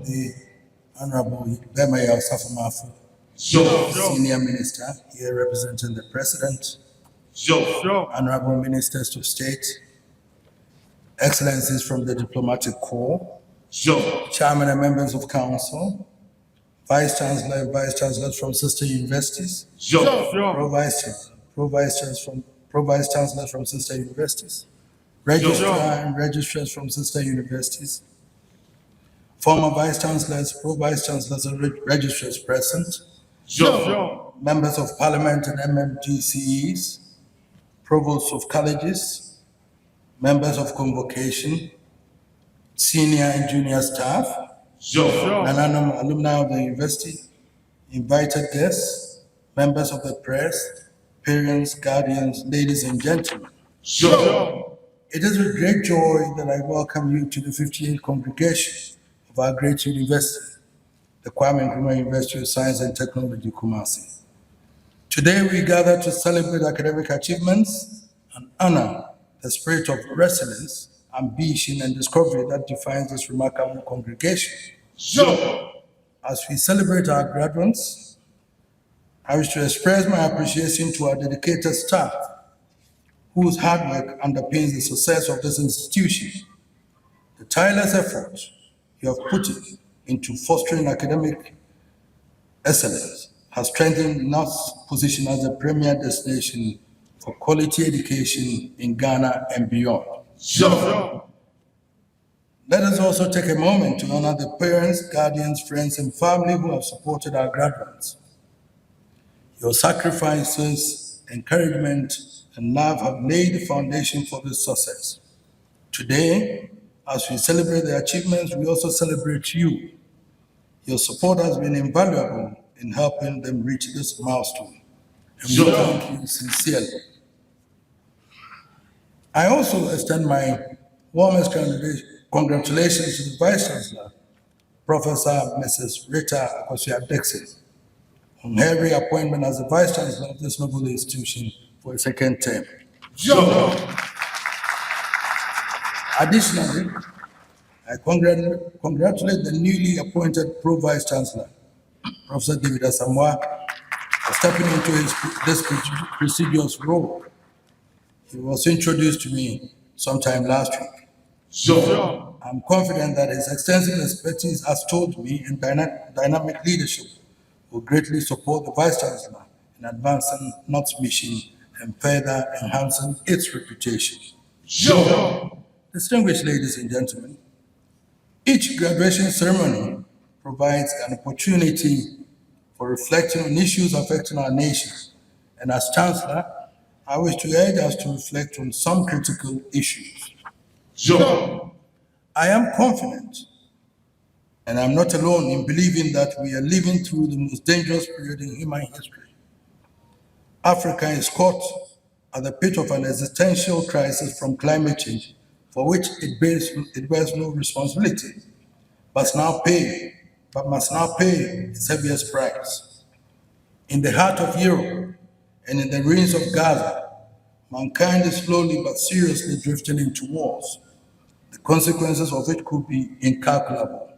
the Honorable Bemaya Safamafu, Senior Minister, here representing the President, Honorable Ministers of State, Excellencies from the Diplomatic Corps, Chairman and members of Council, Vice Chancellors from sister universities, Pro-Vice Chancellors from sister universities, Registrar and Registrars from sister universities, former Vice Chancellors, Pro-Vice Chancellors and Registrars present, members of Parliament and MMGCEs, provosts of colleges, members of convocation, senior and junior staff, alumni of the university, invited guests, members of the press, parents, guardians, ladies and gentlemen. It is with great joy that I welcome you to the 58th congregation of our great university, the Kwame Nkrumah University of Science and Technology, Kumasi. Today we gather to celebrate academic achievements and honor the spirit of resilience, ambition, and discovery that defines this remarkable congregation. As we celebrate our graduates, I wish to express my appreciation to our dedicated staff, whose hard work underpins the success of this institution. The tireless effort you have put into fostering academic excellence has strengthened NUST's position as a premier destination for quality education in Ghana and beyond. Let us also take a moment to honor the parents, guardians, friends, and family who have supported our graduates. Your sacrifices, encouragement, and love have laid the foundation for this success. Today, as we celebrate the achievements, we also celebrate you. Your support has been invaluable in helping them reach this milestone. And we thank you sincerely. I also extend my warmest congratulations to the Vice Chancellor, Professor Mrs. Rita Akosua-Dixon, on her reappointment as the Vice Chancellor of this noble institution for a second term. Additionally, I congratulate the newly appointed Pro-Vice Chancellor, Professor David Asamoah, for stepping into this prestigious role. He was introduced to me sometime last week. I'm confident that his extensive expertise, as told me, in dynamic leadership will greatly support the Vice Chancellor in advancing NUST's mission and further enhancing its reputation. Distinguished ladies and gentlemen, each graduation ceremony provides an opportunity for reflecting on issues affecting our nation. And as Chancellor, I wish to urge us to reflect on some critical issues. I am confident, and I'm not alone in believing that we are living through the most dangerous period in human history. Africa is caught at the pit of an existential crisis from climate change, for which it bears no responsibility, but must now pay its heaviest price. In the heart of Europe and in the ruins of Gaza, mankind is slowly but seriously drifting into wars, the consequences of which could be incalculable.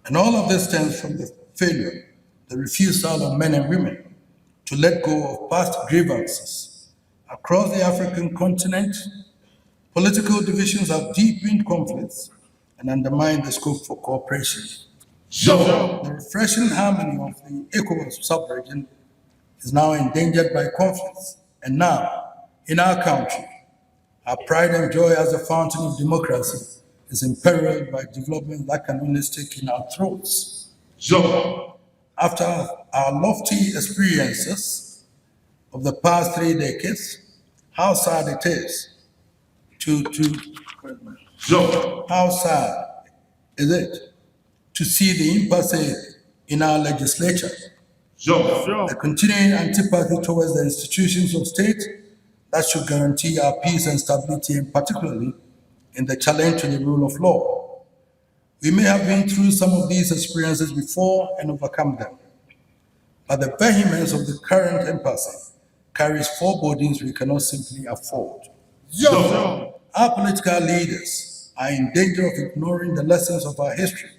And all of this stems from the failure, the refusal of men and women to let go of past grievances. Across the African continent, political divisions have deepened conflicts and undermined the scope for cooperation. The refreshing harmony of the ECOWAS sub-region is now endangered by conflicts. And now, in our country, our pride and joy as a fountain of democracy is imperiled by developments that can only stick in our throats. After our lofty experiences of the past 3 decades, how sad it is how sad is it to see the impasse in our legislature, the continuing antipathy towards the institutions of state that should guarantee our peace and stability, and particularly in the challenge to the rule of law. We may have been through some of these experiences before and overcome them, but the vehemence of the current impasse carries forebodings we cannot simply afford. Our political leaders are in danger of ignoring the lessons of our history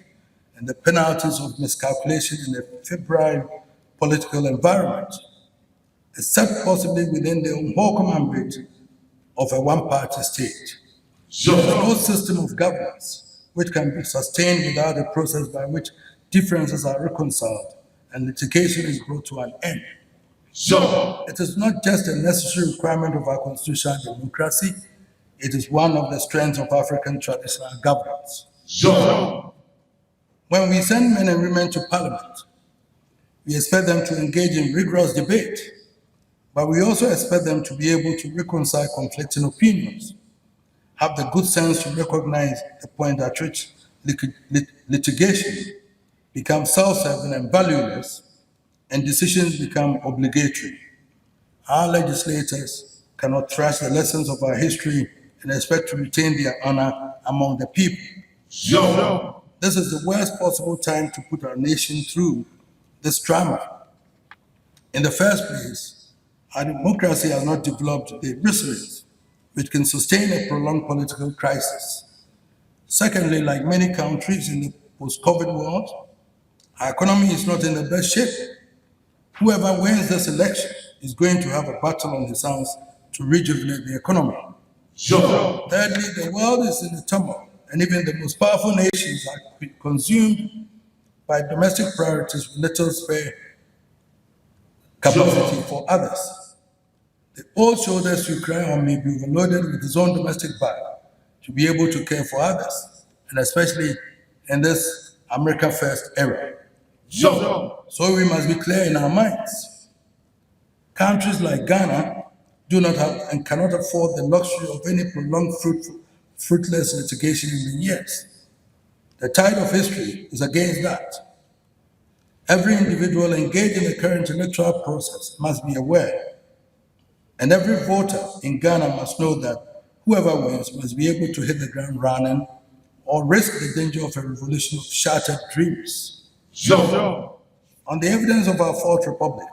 and the penalties of miscalculation in a febrile political environment, except possibly within the unwelcome ambit of a one-party state. There is no system of governance which can be sustained without a process by which differences are reconciled and litigation is brought to an end. It is not just a necessary requirement of our constitutional democracy, it is one of the strengths of African traditional governance. When we send men and women to parliament, we expect them to engage in rigorous debate, but we also expect them to be able to reconcile conflicting opinions, have the good sense to recognize the point at which litigation becomes self-serving and valueless, and decisions become obligatory. Our legislators cannot trash the lessons of our history and expect to retain their honor among the people. This is the worst possible time to put our nation through this drama. In the first place, our democracy has not developed the resilience which can sustain a prolonged political crisis. Secondly, like many countries in the post-COVID world, our economy is not in the best shape. Whoever wins this election is going to have a battle on his hands to rejuvenate the economy. Thirdly, the world is in a turmoil, and even the most powerful nations are consumed by domestic priorities with little spare capacity for others. The old shoulders you cry on may be overloaded with his own domestic bag to be able to care for others, and especially in this America First era. So we must be clear in our minds. Countries like Ghana do not have and cannot afford the luxury of any prolonged fruitless litigation in the years. The tide of history is against that. Every individual engaged in the current electoral process must be aware, and every voter in Ghana must know that whoever wins must be able to hit the ground running or risk the danger of a revolution of shattered dreams. On the evidence of our fourth republic,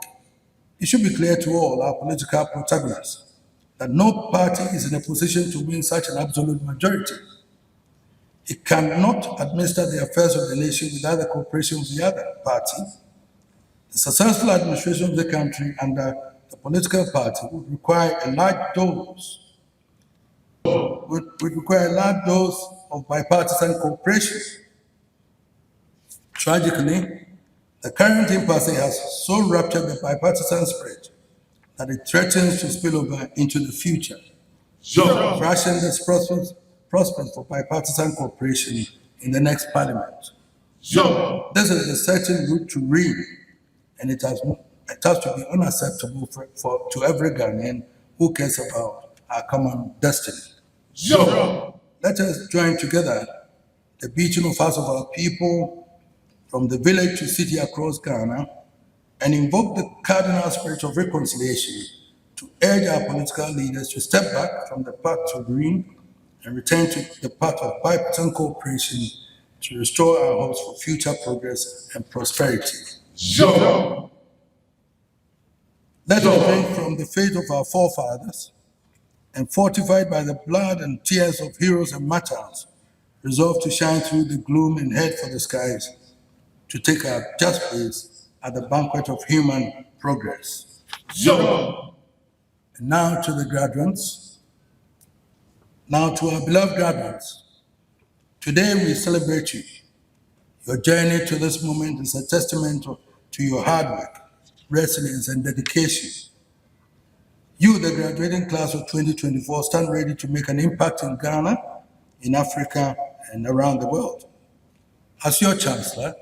it should be clear to all our political protagonists that no party is in a position to win such an absolute majority. It cannot administer the affairs of the nation without the cooperation of the other party. The successful administration of the country under the political party would require a large dose of bipartisan cooperation. Tragically, the current impasse has so ruptured the bipartisan spirit that it threatens to spill over into the future, crashing the prospects for bipartisan cooperation in the next parliament. This is the certain route to ruin, and it has to be unacceptable to every Ghanaian who cares about our common destiny. Let us join together the beating of hearts of our people from the village to city across Ghana and invoke the cardinal spirit of reconciliation to urge our political leaders to step back from the path to green and return to the path of bipartisan cooperation to restore our hopes for future progress and prosperity. Let us drink from the faith of our forefathers and fortified by the blood and tears of heroes and martyrs, resolve to shine through the gloom and head for the skies to take our just place at the banquet of human progress. And now to the graduates, now to our beloved graduates. Today we celebrate you. Your journey to this moment is a testament to your hard work, resilience, and dedication. You, the graduating class of 2024, stand ready to make an impact in Ghana, in Africa, and around the world. As your chancellor,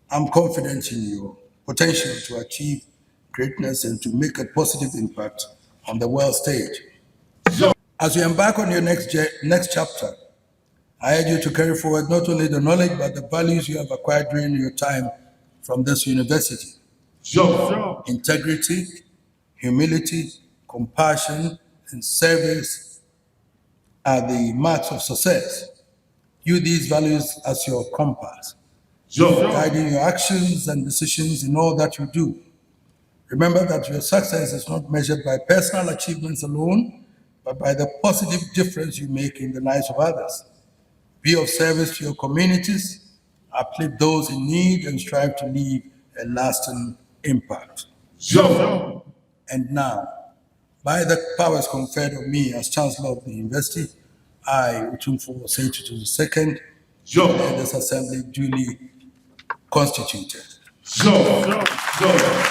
I'm confident in your potential to achieve greatness and to make a positive impact on the world stage. As you embark on your next chapter, I urge you to carry forward not only the knowledge but the values you have acquired during your time from this university. Integrity, humility, compassion, and service are the marks of success. Use these values as your compass, guiding your actions and decisions in all that you do. Remember that your success is not measured by personal achievements alone, but by the positive difference you make in the lives of others. Be of service to your communities, uplift those in need, and strive to leave a lasting impact. Yo. And now, by the powers conferred on me as Chancellor of the University, I, Otumfuo, say to the second, Yo. declare this assembly duly constituted. Yo. Yo.